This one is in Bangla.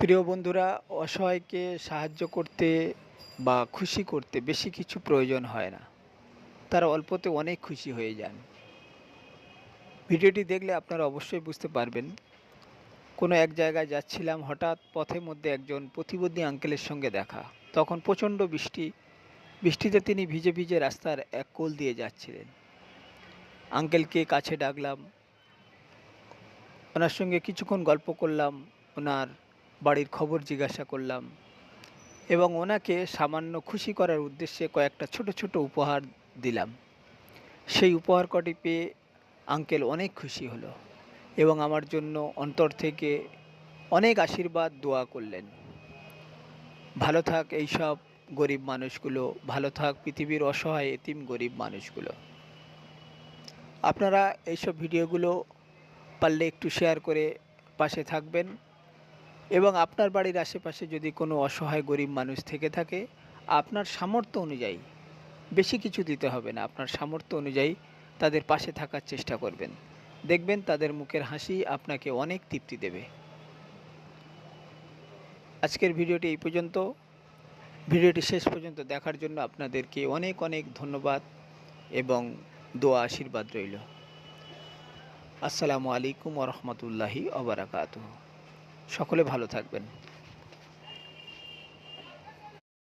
প্রিয় বন্ধুরা, অসহায়কে সাহায্য করতে বা খুশি করতে বেশি কিছু প্রয়োজন হয় না। তারা অল্পতে অনেক খুশি হয়ে যান। ভিডিওটি দেখলে আপনারা অবশ্যই বুঝতে পারবেন। কোনো এক জায়গায় যাচ্ছিলাম, হঠাৎ পথের মধ্যে একজন প্রতিবন্ধী আঙ্কেলের সঙ্গে দেখা। তখন প্রচণ্ড বৃষ্টি। বৃষ্টিতে তিনি ভিজে ভিজে রাস্তার এক কোল দিয়ে যাচ্ছিলেন। আঙ্কেলকে কাছে ডাকলাম, ওনার সঙ্গে কিছুক্ষণ গল্প করলাম, ওনার বাড়ির খবর জিজ্ঞাসা করলাম এবং ওনাকে সামান্য খুশি করার উদ্দেশ্যে কয়েকটা ছোট ছোট উপহার দিলাম। সেই উপহার কটি পেয়ে আঙ্কেল অনেক খুশি হলো এবং আমার জন্য অন্তর থেকে অনেক আশীর্বাদ দোয়া করলেন। ভালো থাক এইসব গরিব মানুষগুলো, ভালো থাক পৃথিবীর অসহায় এতিম গরিব মানুষগুলো। আপনারা এইসব ভিডিওগুলো পারলে একটু শেয়ার করে পাশে থাকবেন এবং আপনার বাড়ির আশেপাশে যদি কোনো অসহায় গরিব মানুষ থেকে থাকে, আপনার সামর্থ্য অনুযায়ী, বেশি কিছু দিতে হবে না, আপনার সামর্থ্য অনুযায়ী তাদের পাশে থাকার চেষ্টা করবেন। দেখবেন তাদের মুখের হাসি আপনাকে অনেক তৃপ্তি দেবে। আজকের ভিডিওটি এই পর্যন্ত। ভিডিওটি শেষ পর্যন্ত দেখার জন্য আপনাদেরকে অনেক অনেক ধন্যবাদ এবং দোয়া আশীর্বাদ রইল। আসসালামু আলাইকুম ওয়া রাহমাতুল্লাহি ওয়া বারাকাতুহু। সকলে ভালো থাকবেন।